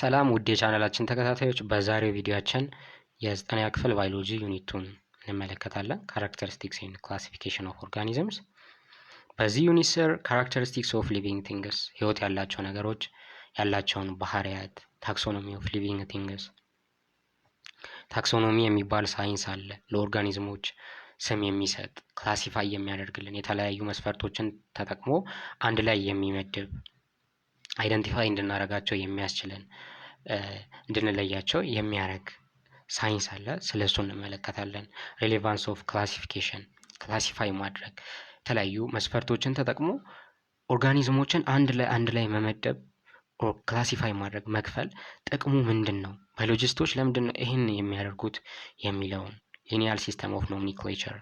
ሰላም ውድ የቻናላችን ተከታታዮች፣ በዛሬው ቪዲዮአችን የ9ኛ ክፍል ባዮሎጂ ዩኒት 2 እንመለከታለን። ካራክተሪስቲክስ ኤንድ ክላሲፊኬሽን ኦፍ ኦርጋኒዝምስ። በዚህ ዩኒት ስር ካራክተሪስቲክስ ኦፍ ሊቪንግ ቲንግስ፣ ህይወት ያላቸው ነገሮች ያላቸውን ባህሪያት፣ ታክሶኖሚ ኦፍ ሊቪንግ ቲንግስ። ታክሶኖሚ የሚባል ሳይንስ አለ፣ ለኦርጋኒዝሞች ስም የሚሰጥ ክላሲፋይ የሚያደርግልን የተለያዩ መስፈርቶችን ተጠቅሞ አንድ ላይ የሚመድብ አይደንቲፋይ እንድናረጋቸው የሚያስችልን እንድንለያቸው የሚያደርግ ሳይንስ አለ። ስለሱ እንመለከታለን። ሬሌቫንስ ኦፍ ክላሲፊኬሽን፣ ክላሲፋይ ማድረግ የተለያዩ መስፈርቶችን ተጠቅሞ ኦርጋኒዝሞችን አንድ ላይ መመደብ፣ ክላሲፋይ ማድረግ፣ መክፈል ጥቅሙ ምንድን ነው? ባዮሎጂስቶች ለምንድን ነው ይህን የሚያደርጉት የሚለውን ሊኒያል ሲስተም ኦፍ ኖሜንክሌቸር፣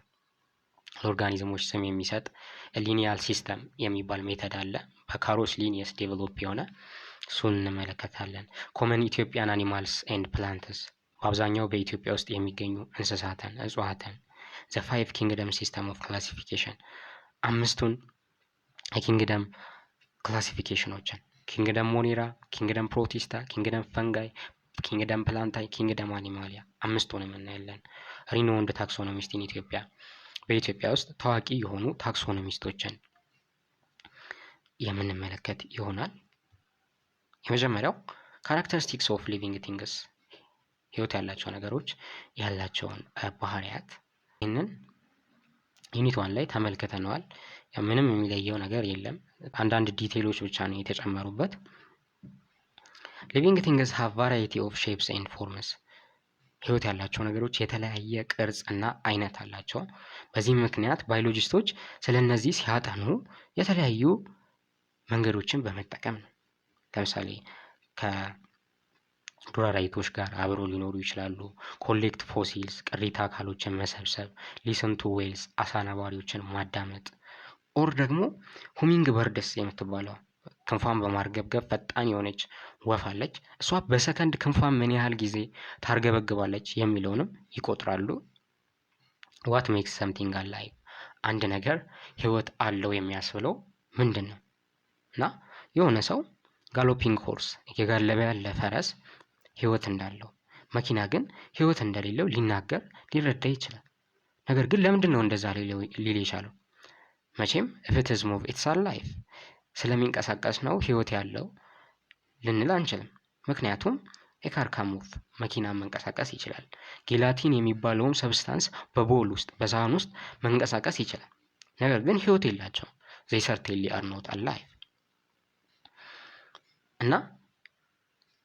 ለኦርጋኒዝሞች ስም የሚሰጥ ሊኒያል ሲስተም የሚባል ሜተድ አለ። በካሮስ ሊኒየስ ዴቨሎፕ የሆነ እሱን እንመለከታለን። ኮመን ኢትዮጵያን አኒማልስ ኤንድ ፕላንትስ፣ በአብዛኛው በኢትዮጵያ ውስጥ የሚገኙ እንስሳትን፣ እጽዋትን። ዘ ፋይቭ ኪንግደም ሲስተም ኦፍ ክላሲፊኬሽን፣ አምስቱን የኪንግደም ክላሲፊኬሽኖችን፣ ኪንግደም ሞኔራ፣ ኪንግደም ፕሮቲስታ፣ ኪንግደም ፈንጋይ፣ ኪንግደም ፕላንታይ፣ ኪንግደም አኒማሊያ፣ አምስቱንም እናያለን። ሪኖውንድ ታክሶኖሚስት ኢን ኢትዮጵያ፣ በኢትዮጵያ ውስጥ ታዋቂ የሆኑ ታክሶኖሚስቶችን የምንመለከት ይሆናል። የመጀመሪያው ካራክተሪስቲክስ ኦፍ ሊቪንግ ቲንግስ፣ ህይወት ያላቸው ነገሮች ያላቸውን ባህሪያት። ይህንን ዩኒት 1 ላይ ተመልክተነዋል። ምንም የሚለየው ነገር የለም፣ አንዳንድ ዲቴይሎች ብቻ ነው የተጨመሩበት። ሊቪንግ ቲንግስ ሃቭ ቫራይቲ ኦፍ ሼፕስ ኤንድ ፎርምስ፣ ህይወት ያላቸው ነገሮች የተለያየ ቅርጽ እና አይነት አላቸው። በዚህ ምክንያት ባዮሎጂስቶች ስለነዚህ ሲያጠኑ የተለያዩ መንገዶችን በመጠቀም ነው። ለምሳሌ ከዱር አራዊቶች ጋር አብረው ሊኖሩ ይችላሉ። ኮሌክት ፎሲልስ፣ ቅሪተ አካሎችን መሰብሰብ። ሊስን ቱ ዌልስ፣ አሳ ነባሪዎችን ማዳመጥ። ኦር ደግሞ ሁሚንግ በርድስ የምትባለው ክንፏን በማርገብገብ ፈጣን የሆነች ወፍ አለች። እሷ በሰከንድ ክንፏን ምን ያህል ጊዜ ታርገበግባለች የሚለውንም ይቆጥራሉ። ዋት ሜክስ ሰምቲንግ አላይቭ፣ አንድ ነገር ህይወት አለው የሚያስብለው ምንድን ነው? እና የሆነ ሰው ጋሎፒንግ ሆርስ እየጋለበ ያለ ፈረስ ህይወት እንዳለው፣ መኪና ግን ህይወት እንደሌለው ሊናገር ሊረዳ ይችላል። ነገር ግን ለምንድን ነው እንደዛ ሊል የቻለው? መቼም if it is move it's alive፣ ስለሚንቀሳቀስ ነው ህይወት ያለው ልንል አንችልም። ምክንያቱም ኤካር ካን ሙቭ፣ መኪና መንቀሳቀስ ይችላል። ጌላቲን የሚባለውም ሰብስታንስ በቦል ውስጥ በሳህን ውስጥ መንቀሳቀስ ይችላል። ነገር ግን ህይወት የላቸውም። they certainly are not alive። እና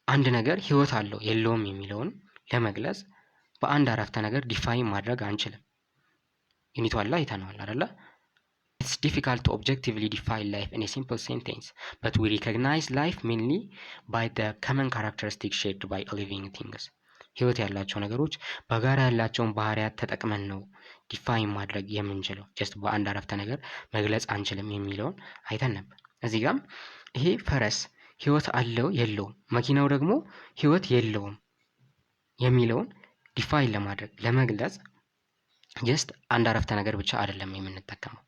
አንድ ነገር ህይወት አለው የለውም የሚለውን ለመግለጽ በአንድ አረፍተ ነገር ዲፋይን ማድረግ አንችልም። ዩኒት 1 ላይ አይተነዋል አይደለ? It's difficult to objectively define life in a simple sentence, but we recognize life mainly by the common characteristics shared by living things። ህይወት ያላቸው ነገሮች በጋራ ያላቸውን ባህሪያት ተጠቅመን ነው ዲፋይን ማድረግ የምንችለው። ጀስት በአንድ አረፍተ ነገር መግለጽ አንችልም የሚለውን አይተን ነበር። እዚህ ጋም ይሄ ፈረስ ህይወት አለው የለውም፣ መኪናው ደግሞ ህይወት የለውም የሚለውን ዲፋይን ለማድረግ ለመግለጽ ጀስት አንድ አረፍተ ነገር ብቻ አይደለም የምንጠቀመው።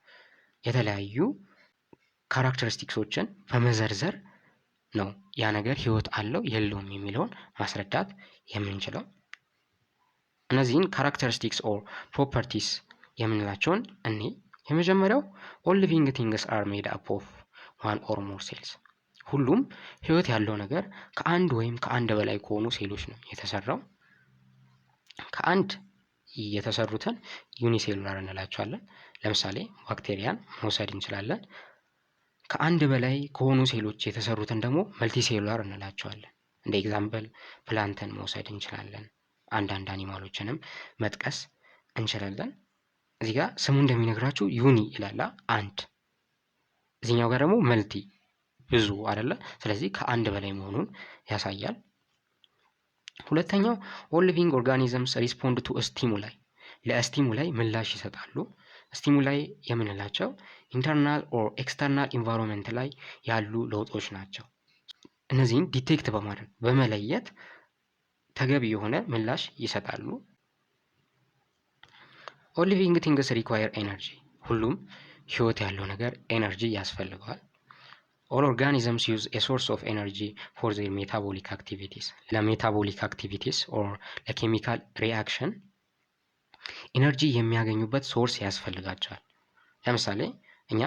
የተለያዩ ካራክተሪስቲክሶችን በመዘርዘር ነው ያ ነገር ህይወት አለው የለውም የሚለውን ማስረዳት የምንችለው። እነዚህን ካራክተሪስቲክስ ኦር ፕሮፐርቲስ የምንላቸውን እኔ የመጀመሪያው all living things are made up of one or more cells፣ ሁሉም ህይወት ያለው ነገር ከአንድ ወይም ከአንድ በላይ ከሆኑ ሴሎች ነው የተሰራው። ከአንድ የተሰሩትን ዩኒሴሉላር እንላቸዋለን። ለምሳሌ ባክቴሪያን መውሰድ እንችላለን። ከአንድ በላይ ከሆኑ ሴሎች የተሰሩትን ደግሞ መልቲሴሉላር እንላቸዋለን። እንደ ኤግዛምፕል ፕላንትን መውሰድ እንችላለን። አንዳንድ አኒማሎችንም መጥቀስ እንችላለን። እዚህ ጋር ስሙ እንደሚነግራችሁ ዩኒ ይላል አንድ፣ እዚህኛው ጋር ደግሞ መልቲ ብዙ አይደለ? ስለዚህ ከአንድ በላይ መሆኑን ያሳያል። ሁለተኛው all living organisms respond to stimuli፣ ለስቲሙላይ ምላሽ ይሰጣሉ። ስቲሙላይ የምንላቸው ኢንተርናል ኦር ኤክስተርናል ኢንቫይሮንመንት ላይ ያሉ ለውጦች ናቸው። እነዚህን ዲቴክት በማድረግ በመለየት ተገቢ የሆነ ምላሽ ይሰጣሉ። all living things require energy፣ ሁሉም ህይወት ያለው ነገር ኤነርጂ ያስፈልገዋል። ኦል ኦርጋኒዝምስ ዩዝ ኤ ሶርስ ኦፍ ኤነርጂ ፎር ዜር ሜታቦሊክ አክቲቪቲስ። ለሜታቦሊክ አክቲቪቲስ ኦር ለኬሚካል ሪአክሽን ኢነርጂ የሚያገኙበት ሶርስ ያስፈልጋቸዋል። ለምሳሌ እኛ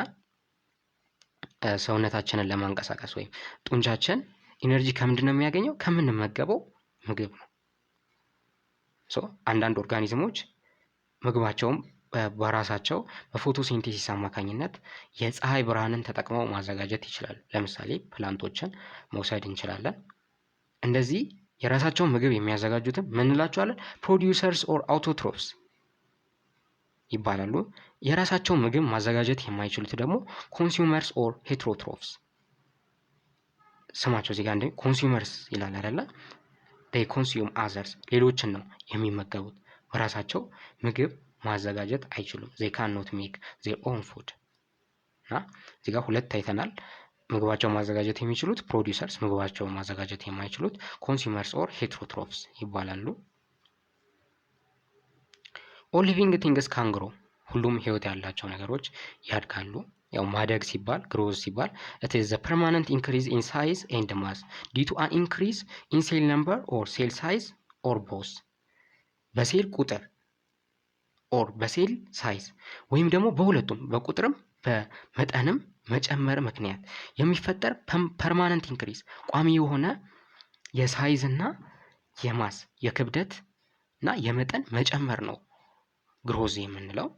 ሰውነታችንን ለማንቀሳቀስ ወይም ጡንቻችን ኢነርጂ ከምንድን ነው የሚያገኘው? ከምንመገበው ምግብ ነው። አንዳንድ ኦርጋኒዝሞች ምግባቸውም በራሳቸው በፎቶሲንቴሲስ አማካኝነት የፀሐይ ብርሃንን ተጠቅመው ማዘጋጀት ይችላሉ። ለምሳሌ ፕላንቶችን መውሰድ እንችላለን። እንደዚህ የራሳቸውን ምግብ የሚያዘጋጁትን ምን እንላቸዋለን? ፕሮዲውሰርስ ኦር አውቶትሮፍስ ይባላሉ። የራሳቸውን ምግብ ማዘጋጀት የማይችሉት ደግሞ ኮንሱመርስ ኦር ሄትሮትሮፍስ። ስማቸው እዚህ ጋር እንደ ኮንሱመርስ ይላል አይደለ? they consume others ሌሎችን ነው የሚመገቡት። በራሳቸው ምግብ ማዘጋጀት አይችሉም። they cannot make their own food እና እዚህ ጋር ሁለት አይተናል። ምግባቸውን ማዘጋጀት የሚችሉት ፕሮዲውሰርስ፣ ምግባቸውን ማዘጋጀት የማይችሉት ኮንሱመርስ ኦር ሄትሮትሮፍስ ይባላሉ። all living things can grow ሁሉም ህይወት ያላቸው ነገሮች ያድጋሉ። ያው ማደግ ሲባል ግሮዝ ሲባል it is the permanent increase in size and mass due to an increase in cell number or cell size or both በሴል ቁጥር ኦር በሴል ሳይዝ ወይም ደግሞ በሁለቱም በቁጥርም በመጠንም መጨመር ምክንያት የሚፈጠር ፐርማነንት ኢንክሪዝ ቋሚ የሆነ የሳይዝ እና የማስ የክብደት እና የመጠን መጨመር ነው ግሮዝ የምንለው።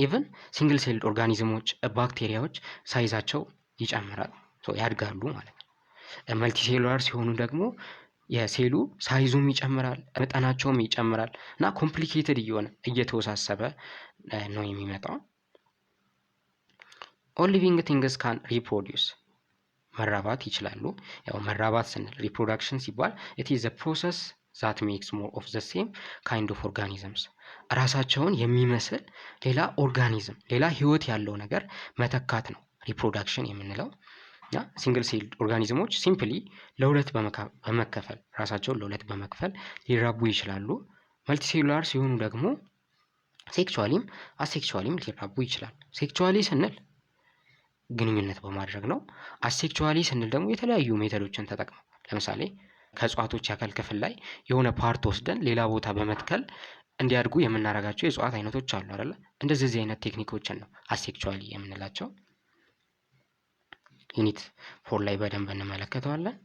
ኢቨን ሲንግል ሴልድ ኦርጋኒዝሞች ባክቴሪያዎች ሳይዛቸው ይጨምራል፣ ያድጋሉ ማለት ነው። መልቲ ሴሉላር ሲሆኑ ደግሞ የሴሉ ሳይዙም ይጨምራል፣ መጠናቸውም ይጨምራል እና ኮምፕሊኬትድ እየሆነ እየተወሳሰበ ነው የሚመጣው። ኦል ሊቪንግ ቲንግስ ካን ሪፕሮዲውስ መራባት ይችላሉ። ያው መራባት ስንል ሪፕሮዳክሽን ሲባል it is a process that makes more of the same kind of organisms ራሳቸውን የሚመስል ሌላ ኦርጋኒዝም ሌላ ህይወት ያለው ነገር መተካት ነው ሪፕሮዳክሽን የምንለው። ሲንግል ሴልድ ኦርጋኒዝሞች ሲምፕሊ ለሁለት በመከፈል ራሳቸውን ለሁለት በመክፈል ሊራቡ ይችላሉ። መልቲ ሴሉላር ሲሆኑ ደግሞ ሴክቹዋሊም አሴክቹዋሊም ሊራቡ ይችላል። ሴክቹዋሊ ስንል ግንኙነት በማድረግ ነው። አሴክቹዋሊ ስንል ደግሞ የተለያዩ ሜተዶችን ተጠቅመው ለምሳሌ ከእጽዋቶች የአካል ክፍል ላይ የሆነ ፓርት ወስደን ሌላ ቦታ በመትከል እንዲያድጉ የምናደርጋቸው የእጽዋት አይነቶች አሉ አይደለ? እንደዚህ አይነት ቴክኒኮችን ነው አሴክቹዋሊ የምንላቸው። ዩኒት 4 ላይ በደንብ እንመለከተዋለን።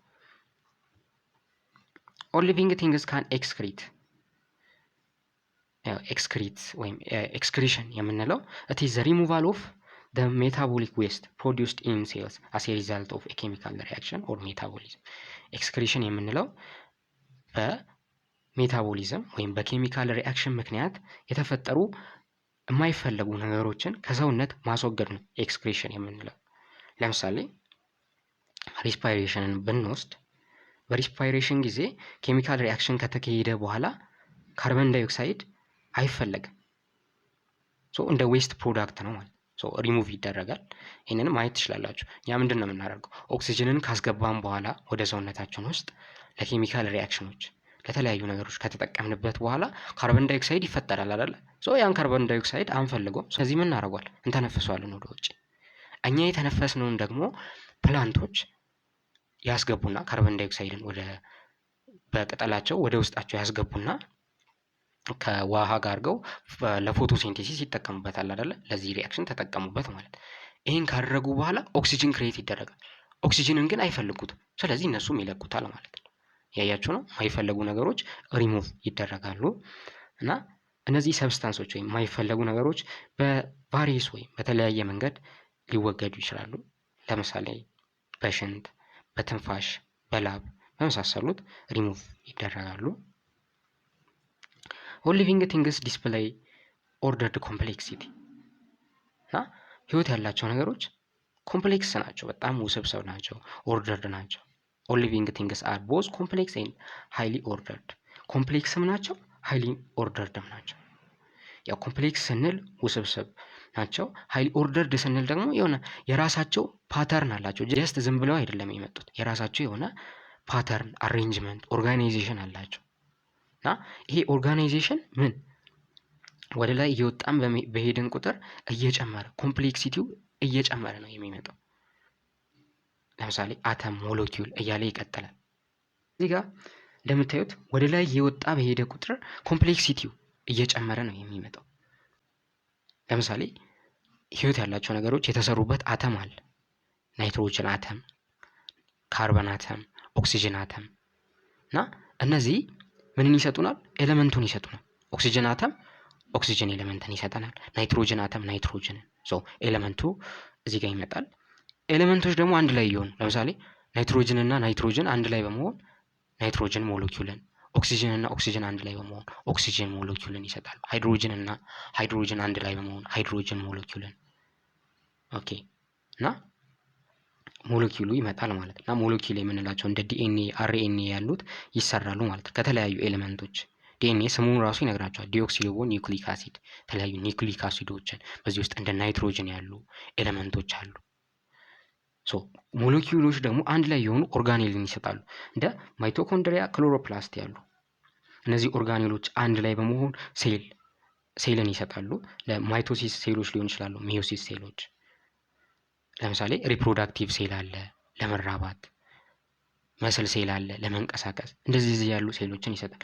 ኦል ሊቪንግ ቲንግስ ካን ኤክስክሪት ኤክስክሪት ወይም ኤክስክሪሽን የምንለው it is the removal of the metabolic waste produced in cells as a result of a chemical reaction or metabolism ኤክስክሪሽን የምንለው በሜታቦሊዝም ወይም በኬሚካል ሪአክሽን ምክንያት የተፈጠሩ የማይፈለጉ ነገሮችን ከሰውነት ማስወገድ ነው ኤክስክሪሽን የምንለው። ለምሳሌ ሪስፓይሬሽንን ብንወስድ በሪስፓይሬሽን ጊዜ ኬሚካል ሪአክሽን ከተካሄደ በኋላ ካርበን ዳይኦክሳይድ አይፈለግም። እንደ ዌስት ፕሮዳክት ነው ማለት ሪሙቭ ይደረጋል። ይህንን ማየት ትችላላችሁ። ያ ምንድን ነው የምናደርገው? ኦክሲጅንን ካስገባን በኋላ ወደ ሰውነታችን ውስጥ ለኬሚካል ሪአክሽኖች ለተለያዩ ነገሮች ከተጠቀምንበት በኋላ ካርበን ዳይኦክሳይድ ይፈጠራል አይደለ? ያን ካርበን ዳይኦክሳይድ አንፈልገውም። ስለዚህ ምን እናደርጓል? እንተነፍሰዋለን ወደ ውጭ። እኛ የተነፈስነውን ደግሞ ፕላንቶች ያስገቡና ካርበን ዳይኦክሳይድን በቅጠላቸው ወደ ውስጣቸው ያስገቡና ከውሃ ጋር አድርገው ለፎቶሲንቴሲስ ይጠቀሙበታል አይደለ? ለዚህ ሪአክሽን ተጠቀሙበት ማለት። ይህን ካደረጉ በኋላ ኦክሲጅን ክሬት ይደረጋል። ኦክሲጅንን ግን አይፈልጉትም። ስለዚህ እነሱም ይለቁታል ማለት ነው። ያያችሁ ነው። የማይፈለጉ ነገሮች ሪሙቭ ይደረጋሉ እና እነዚህ ሰብስታንሶች ወይም የማይፈለጉ ነገሮች በቫሪየስ ወይም በተለያየ መንገድ ሊወገዱ ይችላሉ። ለምሳሌ በሽንት፣ በትንፋሽ፣ በላብ በመሳሰሉት ሪሙቭ ይደረጋሉ። ኦል ሊቪንግ ቲንግስ ዲስፕሌይ ኦርደርድ ኮምፕሌክሲቲ እና ህይወት ያላቸው ነገሮች ኮምፕሌክስ ናቸው፣ በጣም ውስብስብ ናቸው፣ ኦርደርድ ናቸው። ኦል ሊቪንግ ቲንግስ አር ቦዝ ኮምፕሌክስ ኤንድ ሃይሊ ኦርደርድ። ኮምፕሌክስም ናቸው ሃይሊ ኦርደርድም ናቸው። ያው ኮምፕሌክስ ስንል ውስብስብ ናቸው፣ ሃይሊ ኦርደርድ ስንል ደግሞ የሆነ የራሳቸው ፓተርን አላቸው። ጀስት ዝም ብለው አይደለም የመጡት፣ የራሳቸው የሆነ ፓተርን፣ አሬንጅመንት፣ ኦርጋናይዜሽን አላቸው እና ይሄ ኦርጋናይዜሽን ምን ወደ ላይ እየወጣን በሄድን ቁጥር እየጨመረ ኮምፕሌክሲቲው እየጨመረ ነው የሚመጣው። ለምሳሌ አተም፣ ሞለኪውል እያለ ይቀጥላል። እዚህ ጋር እንደምታዩት ወደ ላይ የወጣ በሄደ ቁጥር ኮምፕሌክሲቲው እየጨመረ ነው የሚመጣው። ለምሳሌ ህይወት ያላቸው ነገሮች የተሰሩበት አተም አለ። ናይትሮጅን አተም፣ ካርበን አተም፣ ኦክሲጅን አተም እና እነዚህ ምንን ይሰጡናል? ኤሌመንቱን ይሰጡናል። ኦክሲጅን አተም ኦክሲጅን ኤሌመንትን ይሰጠናል። ናይትሮጅን አተም ናይትሮጅንን። ኤሌመንቱ እዚህ ጋር ይመጣል። ኤሌመንቶች ደግሞ አንድ ላይ ይሆኑ። ለምሳሌ ናይትሮጅን እና ናይትሮጅን አንድ ላይ በመሆን ናይትሮጅን ሞለኪውልን፣ ኦክሲጅን እና ኦክሲጅን አንድ ላይ በመሆን ኦክሲጅን ሞለኪውልን ይሰጣሉ። ሃይድሮጅን እና ሃይድሮጅን አንድ ላይ በመሆን ሃይድሮጅን ሞለኪውልን። ኦኬ እና ሞለኪውሉ ይመጣል ማለት እና ሞለኪውል የምንላቸው እንደ ዲኤንኤ፣ አርኤንኤ ያሉት ይሰራሉ ማለት ከተለያዩ ኤሌመንቶች። ዲኤንኤ ስሙን ራሱ ይነግራቸዋል። ዲኦክሲሪቦ ኒውክሊክ አሲድ፣ የተለያዩ ኒውክሊክ አሲዶችን በዚህ ውስጥ እንደ ናይትሮጅን ያሉ ኤሌመንቶች አሉ። ሞለኪውሎች ደግሞ አንድ ላይ የሆኑ ኦርጋኔልን ይሰጣሉ። እንደ ማይቶኮንድሪያ፣ ክሎሮፕላስት ያሉ እነዚህ ኦርጋኔሎች አንድ ላይ በመሆን ሴልን ይሰጣሉ። ለማይቶሲስ ሴሎች ሊሆን ይችላሉ፣ ሚዮሲስ ሴሎች። ለምሳሌ ሪፕሮዳክቲቭ ሴል አለ ለመራባት፣ መስል ሴል አለ ለመንቀሳቀስ። እንደዚህ ያሉ ሴሎችን ይሰጣል።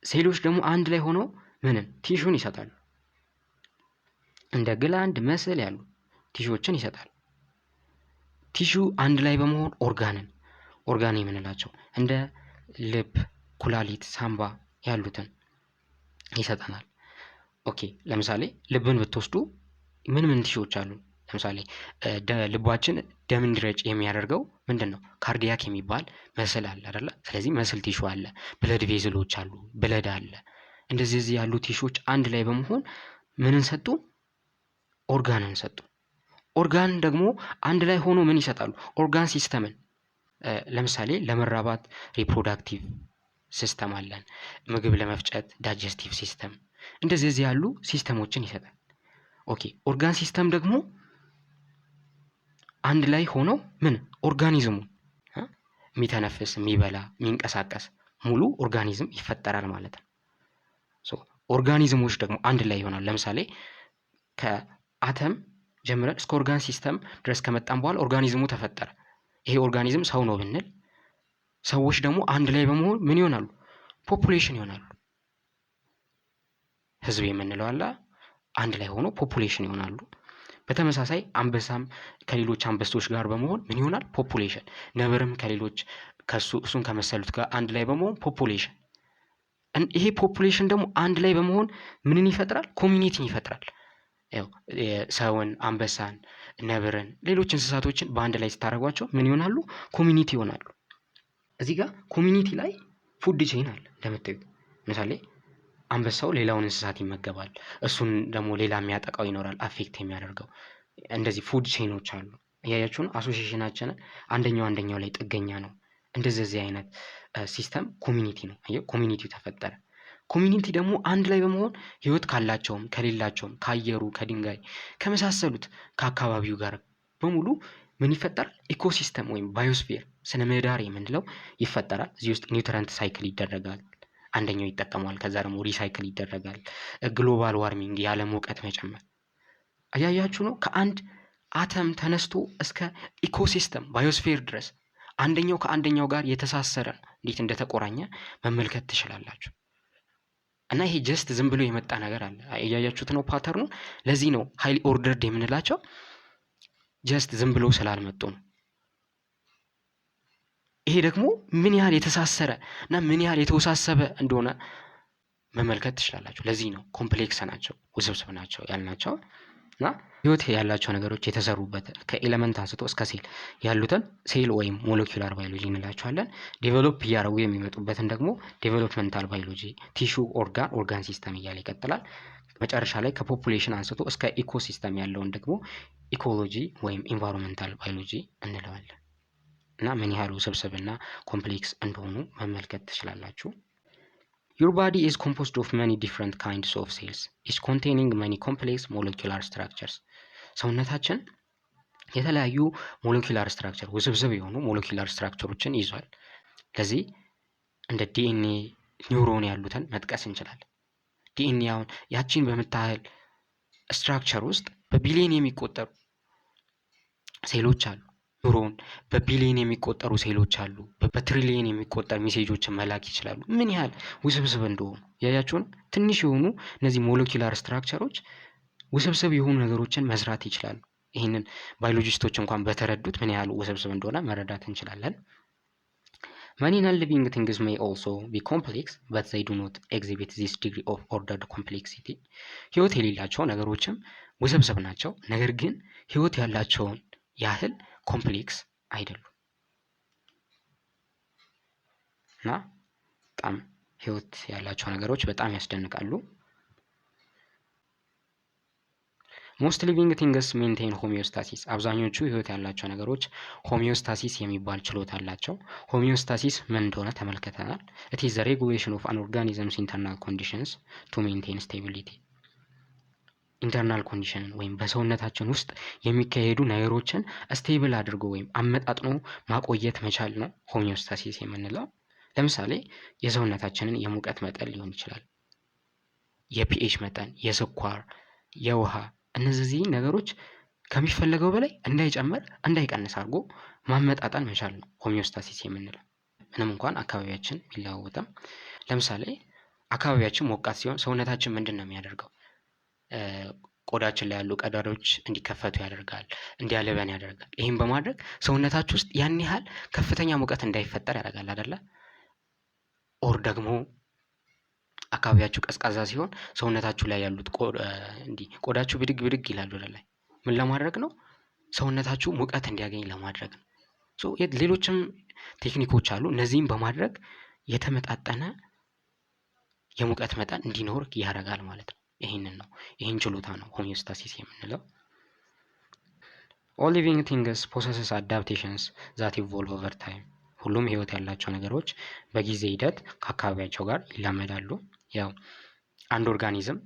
ሴሎች ደግሞ አንድ ላይ ሆነው ምንን ቲሹን ይሰጣሉ። እንደ ግላንድ፣ መስል ያሉ ቲሹዎችን ይሰጣል። ቲሹ አንድ ላይ በመሆን ኦርጋን የምንላቸው እንደ ልብ፣ ኩላሊት፣ ሳምባ ያሉትን ይሰጠናል። ኦኬ ለምሳሌ ልብን ብትወስዱ ምን ቲሹዎች አሉ? ለምሳሌ ልባችን ደም እንዲረጭ የሚያደርገው ምንድን ነው? ካርዲያክ የሚባል መስል አለ አይደለ? ስለዚህ መስል ቲሹ አለ። ብለድ ቬዝሎች አሉ፣ ብለድ አለ። እንደዚህ ያሉ ቲሹዎች አንድ ላይ በመሆን ምንን ሰጡ? ኦርጋንን ሰጡ። ኦርጋን ደግሞ አንድ ላይ ሆኖ ምን ይሰጣሉ? ኦርጋን ሲስተምን። ለምሳሌ ለመራባት ሪፕሮዳክቲቭ ሲስተም አለን። ምግብ ለመፍጨት ዳይጀስቲቭ ሲስተም። እንደዚህ ያሉ ሲስተሞችን ይሰጣል። ኦኬ ኦርጋን ሲስተም ደግሞ አንድ ላይ ሆነው ምን ኦርጋኒዝሙ የሚተነፍስ፣ የሚበላ፣ የሚንቀሳቀስ ሙሉ ኦርጋኒዝም ይፈጠራል ማለት ነው። ኦርጋኒዝሞች ደግሞ አንድ ላይ ይሆናል። ለምሳሌ ከአተም ጀምረን እስከ ኦርጋን ሲስተም ድረስ ከመጣን በኋላ ኦርጋኒዝሙ ተፈጠረ። ይሄ ኦርጋኒዝም ሰው ነው ብንል፣ ሰዎች ደግሞ አንድ ላይ በመሆን ምን ይሆናሉ? ፖፑሌሽን ይሆናሉ። ህዝብ የምንለው አለ አንድ ላይ ሆኖ ፖፑሌሽን ይሆናሉ። በተመሳሳይ አንበሳም ከሌሎች አንበሶች ጋር በመሆን ምን ይሆናል? ፖፑሌሽን። ነብርም ከሌሎች እሱን ከመሰሉት ጋር አንድ ላይ በመሆን ፖፑሌሽን። ይሄ ፖፑሌሽን ደግሞ አንድ ላይ በመሆን ምንን ይፈጥራል? ኮሚኒቲን ይፈጥራል። ሰውን፣ አንበሳን፣ ነብርን፣ ሌሎች እንስሳቶችን በአንድ ላይ ስታደርጓቸው ምን ይሆናሉ? ኮሚኒቲ ይሆናሉ። እዚህ ጋር ኮሚኒቲ ላይ ፉድ ቼን አለ እንደምታዩት። ለምሳሌ አንበሳው ሌላውን እንስሳት ይመገባል። እሱን ደግሞ ሌላ የሚያጠቃው ይኖራል፣ አፌክት የሚያደርገው። እንደዚህ ፉድ ቼኖች አሉ። እያያችሁ ነው። አሶሲዬሽናችንን አንደኛው ላይ ጥገኛ ነው። እንደዚህ አይነት ሲስተም ኮሚኒቲ ነው። ኮሚኒቲው ተፈጠረ። ኮሚኒቲ ደግሞ አንድ ላይ በመሆን ህይወት ካላቸውም ከሌላቸውም ከአየሩ፣ ከድንጋይ ከመሳሰሉት ከአካባቢው ጋር በሙሉ ምን ይፈጠራል? ኢኮሲስተም ወይም ባዮስፌር ስነ ምህዳር የምንለው ይፈጠራል። እዚህ ውስጥ ኒውትረንት ሳይክል ይደረጋል። አንደኛው ይጠቀማል፣ ከዛ ደግሞ ሪሳይክል ይደረጋል። ግሎባል ዋርሚንግ ያለ ሙቀት መጨመር። አያያችሁ ነው። ከአንድ አተም ተነስቶ እስከ ኢኮሲስተም ባዮስፌር ድረስ አንደኛው ከአንደኛው ጋር የተሳሰረ እንዴት እንደተቆራኘ መመልከት ትችላላችሁ። እና ይሄ ጀስት ዝም ብሎ የመጣ ነገር አለ። እያያችሁት ነው ፓተርኑ። ለዚህ ነው ሃይሊ ኦርደርድ የምንላቸው ጀስት ዝም ብሎ ስላልመጡ ነው። ይሄ ደግሞ ምን ያህል የተሳሰረ እና ምን ያህል የተወሳሰበ እንደሆነ መመልከት ትችላላችሁ። ለዚህ ነው ኮምፕሌክስ ናቸው፣ ውስብስብ ናቸው ያልናቸው። እና ህይወት ያላቸው ነገሮች የተሰሩበት ከኤሌመንት አንስቶ እስከ ሴል ያሉትን ሴል ወይም ሞለኪውላር ባዮሎጂ እንላቸዋለን። ዴቨሎፕ እያደረጉ የሚመጡበትን ደግሞ ዴቨሎፕመንታል ባዮሎጂ፣ ቲሹ፣ ኦርጋን ሲስተም እያለ ይቀጥላል። መጨረሻ ላይ ከፖፑሌሽን አንስቶ እስከ ኢኮሲስተም ያለውን ደግሞ ኢኮሎጂ ወይም ኢንቫይሮንመንታል ባዮሎጂ እንለዋለን። እና ምን ያህል ውስብስብና ኮምፕሌክስ እንደሆኑ መመልከት ትችላላችሁ። Your body is composed of many different kinds of cells, each containing many complex molecular structures. ሰውነታችን የተለያዩ ሞለኪውላር ስትራክቸር ውስብስብ የሆኑ ሞለኪውላር ስትራክቸሮችን ይዟል። ለዚህ እንደ ዲኤንኤ፣ ኒውሮን ያሉትን መጥቀስ እንችላለን። ዲኤንኤ አሁን ያቺን በምታህል ስትራክቸር ውስጥ በቢሊየን የሚቆጠሩ ሴሎች አሉ። ኒውሮን በቢሊየን የሚቆጠሩ ሴሎች አሉ። በትሪሊየን የሚቆጠር ሜሴጆችን መላክ ይችላሉ። ምን ያህል ውስብስብ እንደሆኑ ያያችሁን። ትንሽ የሆኑ እነዚህ ሞለኪላር ስትራክቸሮች ውስብስብ የሆኑ ነገሮችን መስራት ይችላሉ። ይህንን ባዮሎጂስቶች እንኳን በተረዱት ምን ያህል ውስብስብ እንደሆነ መረዳት እንችላለን። Many non-living things may also be complex, but they do not exhibit this degree of ordered complexity. ህይወት የሌላቸው ነገሮችም ውስብስብ ናቸው፣ ነገር ግን ህይወት ያላቸውን ያህል ኮምፕሌክስ አይደሉም። እና በጣም ህይወት ያላቸው ነገሮች በጣም ያስደንቃሉ። ሞስት ሊቪንግ ቲንግስ ሜንቴን ሆሚዮስታሲስ። አብዛኞቹ ህይወት ያላቸው ነገሮች ሆሚዮስታሲስ የሚባል ችሎታ አላቸው። ሆሚዮስታሲስ ምን እንደሆነ ተመልክተናል። ኢት ኢዝ ዘ ሬጉሌሽን ኦፍ አን ኦርጋኒዝምስ ኢንተርናል ኮንዲሽንስ ቱ ሜንቴን ስቴቢሊቲ። ኢንተርናል ኮንዲሽንን ወይም በሰውነታችን ውስጥ የሚካሄዱ ነገሮችን ስቴብል አድርጎ ወይም አመጣጥኖ ማቆየት መቻል ነው ሆሚዮስታሲስ የምንለው። ለምሳሌ የሰውነታችንን የሙቀት መጠን ሊሆን ይችላል፣ የፒኤች መጠን፣ የስኳር፣ የውሃ፣ እነዚህ ነገሮች ከሚፈለገው በላይ እንዳይጨምር እንዳይቀንስ አድርጎ ማመጣጠን መቻል ነው ሆሚዮስታሲስ የምንለው። ምንም እንኳን አካባቢያችን ቢለዋወጥም፣ ለምሳሌ አካባቢያችን ሞቃት ሲሆን ሰውነታችን ምንድን ነው የሚያደርገው? ቆዳችን ላይ ያሉ ቀዳዳዎች እንዲከፈቱ ያደርጋል፣ እንዲያለበን ያደርጋል። ይህም በማድረግ ሰውነታችሁ ውስጥ ያን ያህል ከፍተኛ ሙቀት እንዳይፈጠር ያደርጋል አይደለ? ኦር ደግሞ አካባቢያችሁ ቀዝቃዛ ሲሆን ሰውነታችሁ ላይ ያሉት ቆዳችሁ ብድግ ብድግ ይላሉ ወደ ላይ። ምን ለማድረግ ነው? ሰውነታችሁ ሙቀት እንዲያገኝ ለማድረግ ነው። ሌሎችም ቴክኒኮች አሉ። እነዚህም በማድረግ የተመጣጠነ የሙቀት መጠን እንዲኖር ያደርጋል ማለት ነው። ይህን ችሎታ ነው ሆሚዮስታሲስ የምንለው። ኦል ሊቪንግ ቲንግስ ፖሰስስ አዳፕቴሽንስ ዛት ኢቮልቭ ኦቨር ታይም። ሁሉም ህይወት ያላቸው ነገሮች በጊዜ ሂደት ከአካባቢያቸው ጋር ይላመዳሉ። ያው አንድ ኦርጋኒዝም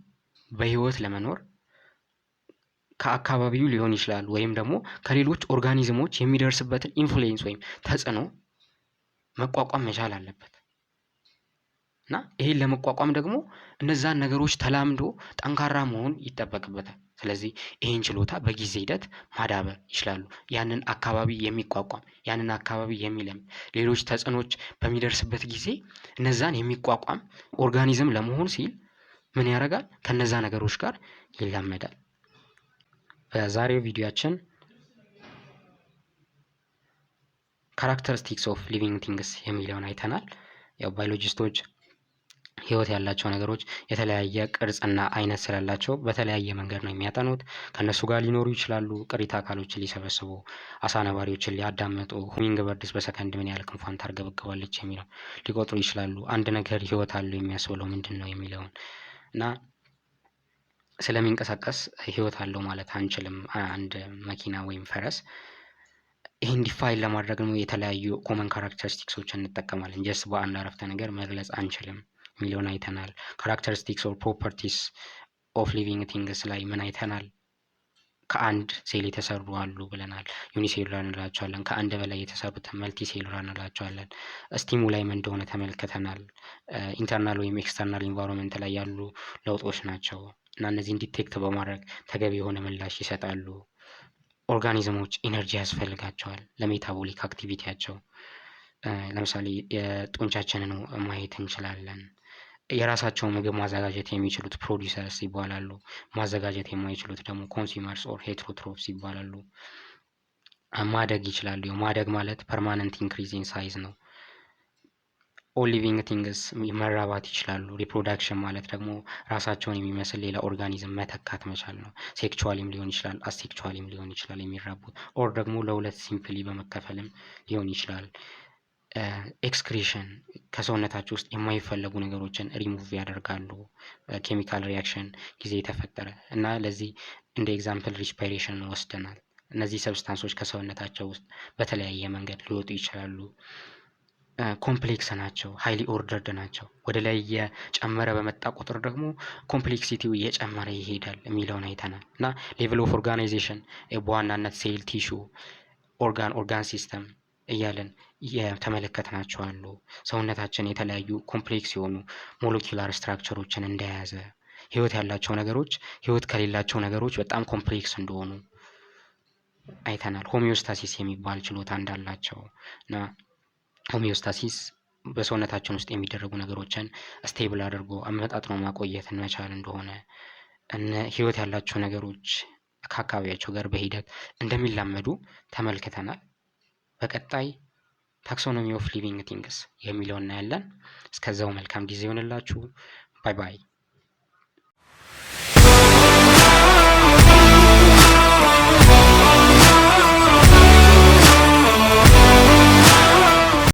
በህይወት ለመኖር ከአካባቢው ሊሆን ይችላል ወይም ደግሞ ከሌሎች ኦርጋኒዝሞች የሚደርስበትን ኢንፍሉዌንስ ወይም ተጽዕኖ መቋቋም መቻል አለበት እና ይሄን ለመቋቋም ደግሞ እነዛን ነገሮች ተላምዶ ጠንካራ መሆን ይጠበቅበታል። ስለዚህ ይህን ችሎታ በጊዜ ሂደት ማዳበር ይችላሉ። ያንን አካባቢ የሚቋቋም፣ ያንን አካባቢ የሚለምድ፣ ሌሎች ተጽዕኖች በሚደርስበት ጊዜ እነዛን የሚቋቋም ኦርጋኒዝም ለመሆን ሲል ምን ያደርጋል? ከነዛ ነገሮች ጋር ይላመዳል። በዛሬው ቪዲዮአችን ካራክተሪስቲክስ ኦፍ ሊቪንግ ቲንግስ የሚለውን አይተናል። ያው ባዮሎጂስቶች ህይወት ያላቸው ነገሮች የተለያየ ቅርጽና አይነት ስላላቸው በተለያየ መንገድ ነው የሚያጠኑት። ከነሱ ጋር ሊኖሩ ይችላሉ። ቅሪተ አካሎችን ሊሰበስቡ፣ አሳ ነባሪዎችን ሊያዳምጡ፣ ሁሚንግ በርድስ በሰከንድ ምን ያህል ክንፏን ታርገበግባለች የሚለው ሊቆጥሩ ይችላሉ። አንድ ነገር ህይወት አለው የሚያስብለው ምንድን ነው የሚለውን እና ስለሚንቀሳቀስ ህይወት አለው ማለት አንችልም። አንድ መኪና ወይም ፈረስ ይህን ዲፋይን ለማድረግ ነው የተለያዩ ኮመን ካራክተሪስቲክሶችን እንጠቀማለን። ጀስት በአንድ አረፍተ ነገር መግለጽ አንችልም ሚሊዮን አይተናል። ካራክተሪስቲክስ ኦር ፕሮፐርቲስ ኦፍ ሊቪንግ ቲንግስ ላይ ምን አይተናል? ከአንድ ሴል የተሰሩ አሉ ብለናል። ዩኒሴሉላር እንላቸዋለን። ከአንድ በላይ የተሰሩት መልቲ ሴሉላር እንላቸዋለን። ስቲሙላይ ምን እንደሆነ ተመልክተናል። ኢንተርናል ወይም ኤክስተርናል ኢንቫይሮንመንት ላይ ያሉ ለውጦች ናቸው እና እነዚህን ዲቴክት በማድረግ ተገቢ የሆነ ምላሽ ይሰጣሉ። ኦርጋኒዝሞች ኢነርጂ ያስፈልጋቸዋል ለሜታቦሊክ አክቲቪቲያቸው። ለምሳሌ የጡንቻችንን ማየት እንችላለን። የራሳቸውን ምግብ ማዘጋጀት የሚችሉት ፕሮዲሰርስ ይባላሉ። ማዘጋጀት የማይችሉት ደግሞ ኮንሱመርስ ኦር ሄትሮትሮፕስ ይባላሉ። ማደግ ይችላሉ። ማደግ ማለት ፐርማነንት ኢንክሪዝ ኢን ሳይዝ ነው። ኦል ሊቪንግ ቲንግስ መራባት ይችላሉ። ሪፕሮዳክሽን ማለት ደግሞ ራሳቸውን የሚመስል ሌላ ኦርጋኒዝም መተካት መቻል ነው። ሴክቹዋሊም ሊሆን ይችላል፣ አሴክቹዋሊም ሊሆን ይችላል የሚራቡት። ኦር ደግሞ ለሁለት ሲምፕሊ በመከፈልም ሊሆን ይችላል። ኤክስክሪሽን ከሰውነታቸው ውስጥ የማይፈለጉ ነገሮችን ሪሙቭ ያደርጋሉ። ኬሚካል ሪያክሽን ጊዜ የተፈጠረ እና ለዚህ እንደ ኤግዛምፕል ሪስፓይሬሽን ወስደናል። እነዚህ ሰብስታንሶች ከሰውነታቸው ውስጥ በተለያየ መንገድ ሊወጡ ይችላሉ። ኮምፕሌክስ ናቸው፣ ሃይሊ ኦርደርድ ናቸው። ወደ ላይ እየጨመረ በመጣ ቁጥር ደግሞ ኮምፕሌክሲቲው እየጨመረ ይሄዳል የሚለውን አይተናል እና ሌቭል ኦፍ ኦርጋናይዜሽን በዋናነት ሴል፣ ቲሹ፣ ኦርጋን ሲስተም እያለን የተመለከትናቸው አሉ። ሰውነታችን የተለያዩ ኮምፕሌክስ የሆኑ ሞለኪላር ስትራክቸሮችን እንደያዘ፣ ህይወት ያላቸው ነገሮች ህይወት ከሌላቸው ነገሮች በጣም ኮምፕሌክስ እንደሆኑ አይተናል። ሆሚዮስታሲስ የሚባል ችሎታ እንዳላቸው እና ሆሚዮስታሲስ በሰውነታችን ውስጥ የሚደረጉ ነገሮችን ስቴብል አድርጎ አመጣጥኖ ማቆየትን መቻል እንደሆነ ህይወት ያላቸው ነገሮች ከአካባቢያቸው ጋር በሂደት እንደሚላመዱ ተመልክተናል። በቀጣይ ታክሶኖሚ ኦፍ ሊቪንግ ቲንግስ የሚለው እናያለን። እስከዛው መልካም ጊዜ ይሆንላችሁ። ባይ ባይ።